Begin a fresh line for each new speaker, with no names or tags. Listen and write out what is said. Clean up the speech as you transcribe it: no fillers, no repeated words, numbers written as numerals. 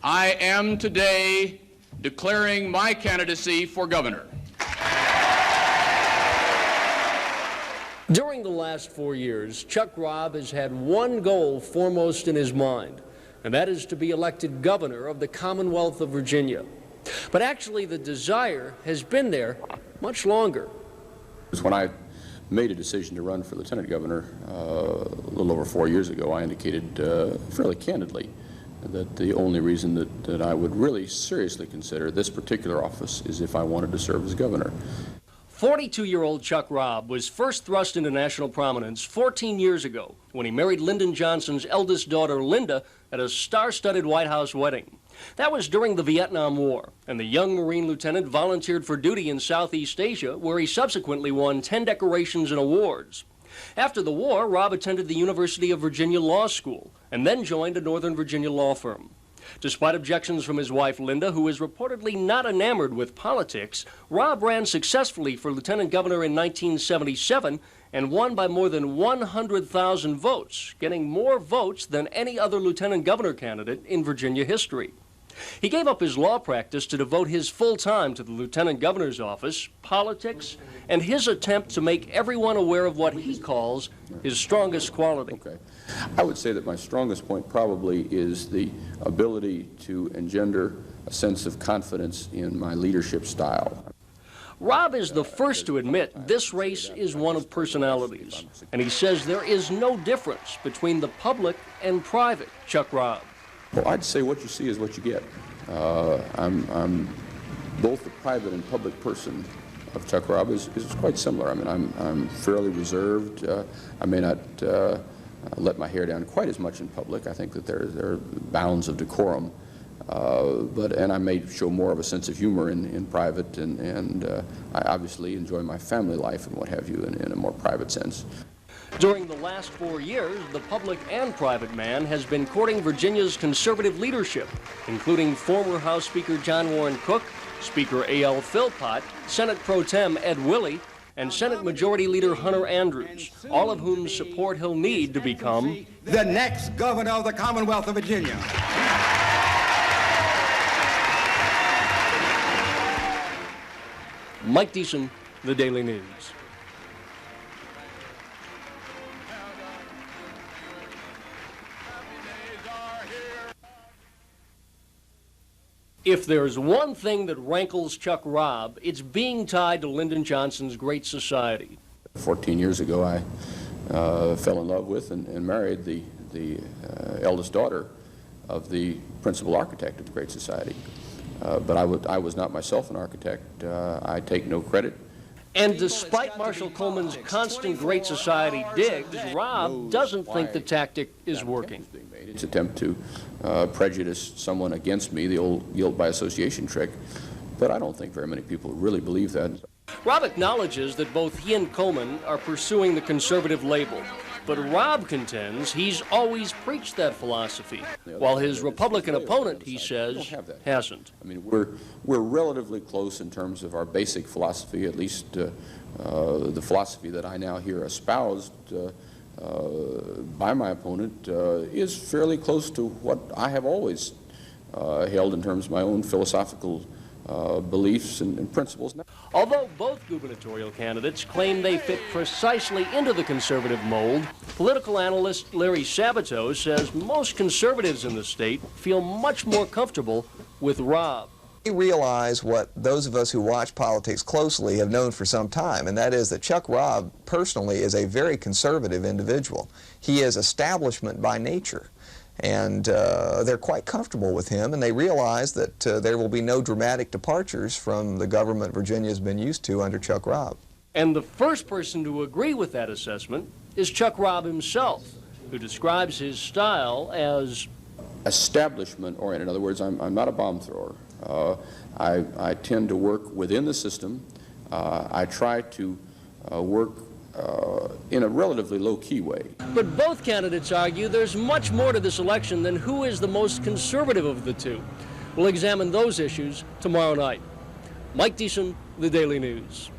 I am today declaring my candidacy for governor.
During the last 4 years, Chuck Robb has had one goal foremost in his mind, and that is to be elected governor of the Commonwealth of Virginia. But actually, the desire has been there much longer.
When I made a decision to run for lieutenant governor a little over 4 years ago, I indicated fairly candidly that the only reason that I would really seriously consider this particular office is if I wanted to serve as governor.
42-year-old Chuck Robb was first thrust into national prominence 14 years ago when he married Lyndon Johnson's eldest daughter, Linda, at a star-studded White House wedding. That was during the Vietnam War, and the young Marine lieutenant volunteered for duty in Southeast Asia, where he subsequently won 10 decorations and awards. After the war, Robb attended the University of Virginia Law School and then joined a Northern Virginia law firm. Despite objections from his wife, Linda, who is reportedly not enamored with politics, Robb ran successfully for lieutenant governor in 1977 and won by more than 100,000 votes, getting more votes than any other lieutenant governor candidate in Virginia history. He gave up his law practice to devote his full time to the lieutenant governor's office, politics, and his attempt to make everyone aware of what he calls his strongest quality.
Okay. I would say that my strongest point probably is the ability to engender a sense of confidence in my leadership style.
Robb is the first to admit this race is one of personalities, and he says there is no difference between the public and private Chuck Robb.
Well, I'd say what you see is what you get. I'm both the private and public person of Chuck Robb is quite similar. I mean, I'm fairly reserved. I may not let my hair down quite as much in public. I think that there are bounds of decorum. And I may show more of a sense of humor in private, and I obviously enjoy my family life and what have you in a more private sense.
During the last 4 years, the public and private man has been courting Virginia's conservative leadership, including former House Speaker John Warren Cook, Speaker A.L. Philpott, Senate Pro Tem Ed Willey, and Senate Majority Leader Hunter Andrews, all of whom support he'll need to become
the next governor of the Commonwealth of Virginia.
Mike Deason, The Daily News. If there's one thing that rankles Chuck Robb, it's being tied to Lyndon Johnson's Great Society.
14 years ago, I fell in love with and married the eldest daughter of the principal architect of the Great Society. But I was not myself an architect. I take no credit.
And despite Marshall Coleman's constant Great Society digs, Robb doesn't think the tactic is working.
It's an attempt to prejudice someone against me, the old guilt by association trick. But I don't think very many people really believe that.
Robb acknowledges that both he and Coleman are pursuing the conservative label. But Robb contends he's always preached that philosophy, while his Republican opponent, he says, hasn't.
I mean, we're relatively close in terms of our basic philosophy, at least the philosophy that I now hear espoused by my opponent is fairly close to what I have always held in terms of my own philosophical beliefs and principles.
Although both gubernatorial candidates claim they fit precisely into the conservative mold, political analyst Larry Sabato says most conservatives in the state feel much more comfortable with Robb.
We realize what those of us who watch politics closely have known for some time, and that is that Chuck Robb personally is a very conservative individual. He is establishment by nature. And they're quite comfortable with him, and they realize that there will be no dramatic departures from the government Virginia has been used to under Chuck Robb.
And the first person to agree with that assessment is Chuck Robb himself, who describes his style as
establishment-oriented. In other words, I'm not a bomb thrower. I tend to work within the system. I try to work in a relatively low-key way.
But both candidates argue there's much more to this election than who is the most conservative of the two. We'll examine those issues tomorrow night. Mike Deason, The Daily News.